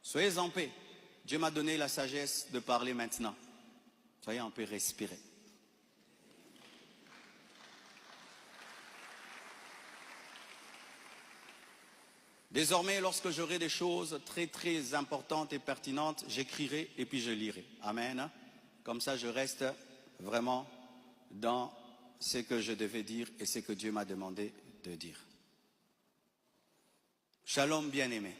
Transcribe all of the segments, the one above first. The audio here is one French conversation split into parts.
Soyez en paix. Dieu m'a donné la sagesse de parler maintenant. Soyez en paix, respirez. Désormais, lorsque j'aurai des choses très importantes et pertinentes, j'écrirai et puis je lirai. Amen. Comme ça, je reste vraiment dans ce que je devais dire et ce que Dieu m'a demandé de dire. Shalom bien-aimé.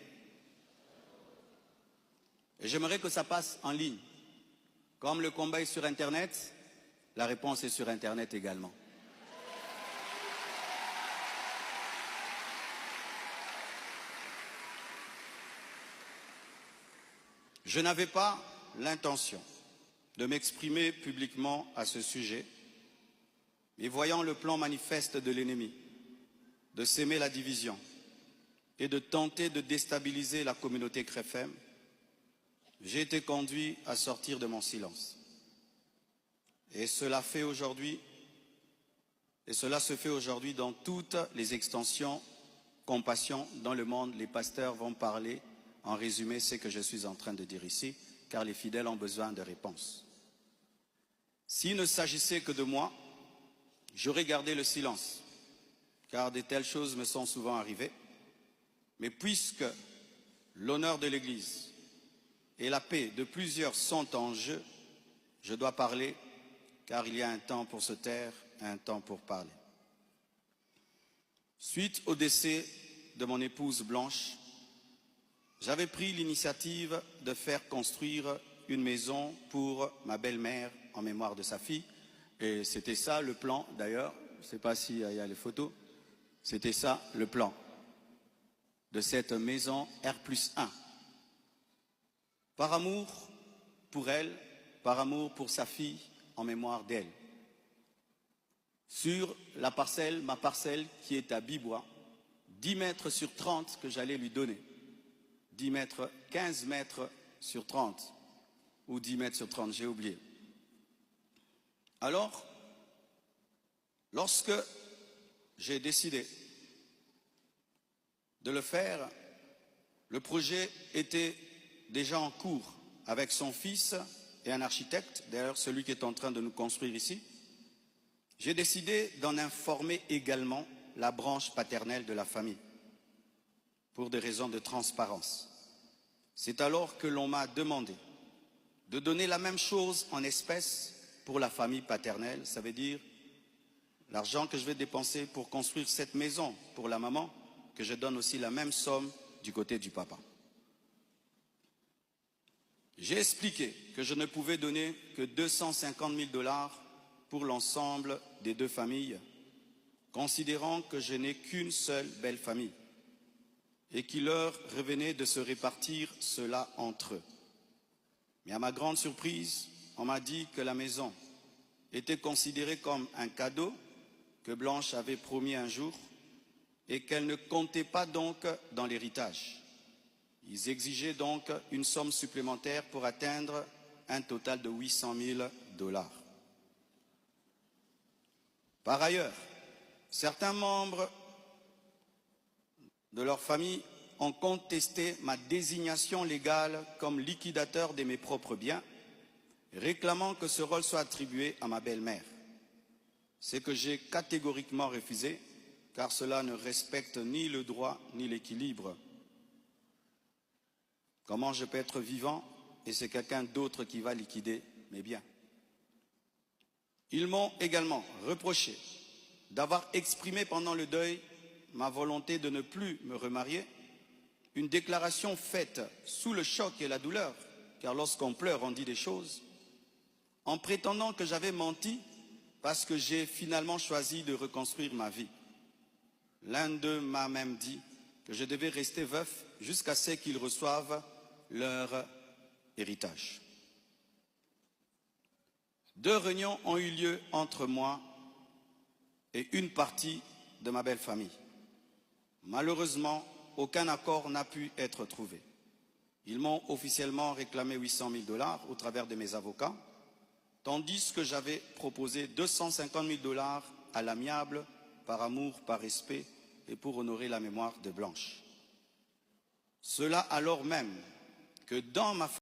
Et j'aimerais que ça passe en ligne. Comme le combat est sur Internet, la réponse est sur Internet également. Je n'avais pas l'intention de m'exprimer publiquement à ce sujet, mais voyant le plan manifeste de l'ennemi, de s'aimer la division et de tenter de déstabiliser la communauté CREFEM, j'ai été conduit à sortir de mon silence. Et cela se fait aujourd'hui dans toutes les extensions compassion dans le monde. Les pasteurs vont parler en résumé ce que je suis en train de dire ici, car les fidèles ont besoin de réponses. S'il ne s'agissait que de moi, j'aurais gardé le silence, car de telles choses me sont souvent arrivées. Mais puisque l'honneur de l'Église et la paix de plusieurs sont en jeu, je dois parler, car il y a un temps pour se taire, un temps pour parler. Suite au décès de mon épouse Blanche, j'avais pris l'initiative de faire construire une maison pour ma belle-mère en mémoire de sa fille. Et c'était ça le plan, d'ailleurs, je ne sais pas s'il y a les photos, c'était ça le plan de cette maison R+1. Par amour pour elle, par amour pour sa fille, en mémoire d'elle. Sur la parcelle, ma parcelle qui est à Bibois, 10 mètres sur 30 que j'allais lui donner. 10 mètres, 15 mètres sur 30, ou 10 mètres sur 30, j'ai oublié. Alors, lorsque j'ai décidé de le faire, le projet était déjà en cours avec son fils et un architecte, d'ailleurs celui qui est en train de nous construire ici. J'ai décidé d'en informer également la branche paternelle de la famille, pour des raisons de transparence. C'est alors que l'on m'a demandé de donner la même chose en espèces pour la famille paternelle, ça veut dire l'argent que je vais dépenser pour construire cette maison pour la maman, que je donne aussi la même somme du côté du papa. J'ai expliqué que je ne pouvais donner que 250 000 $ pour l'ensemble des deux familles, considérant que je n'ai qu'une seule belle famille et qu'il leur revenait de se répartir cela entre eux. Mais à ma grande surprise, on m'a dit que la maison était considérée comme un cadeau que Blanche avait promis un jour et qu'elle ne comptait pas donc dans l'héritage. Ils exigeaient donc une somme supplémentaire pour atteindre un total de 800 000 $. Par ailleurs, certains membres de leur famille ont contesté ma désignation légale comme liquidateur de mes propres biens, réclamant que ce rôle soit attribué à ma belle-mère. Ce que j'ai catégoriquement refusé, car cela ne respecte ni le droit ni l'équilibre. Comment je peux être vivant et c'est quelqu'un d'autre qui va liquider mes biens? Ils m'ont également reproché d'avoir exprimé pendant le deuil ma volonté de ne plus me remarier, une déclaration faite sous le choc et la douleur, car lorsqu'on pleure, on dit des choses, en prétendant que j'avais menti parce que j'ai finalement choisi de reconstruire ma vie. L'un d'eux m'a même dit que je devais rester veuf jusqu'à ce qu'ils reçoivent leur héritage. 2 réunions ont eu lieu entre moi et une partie de ma belle famille. Malheureusement, aucun accord n'a pu être trouvé. Ils m'ont officiellement réclamé 800 000 $ au travers de mes avocats, tandis que j'avais proposé 250 000 $ à l'amiable, par amour, par respect et pour honorer la mémoire de Blanche. Cela alors même que dans ma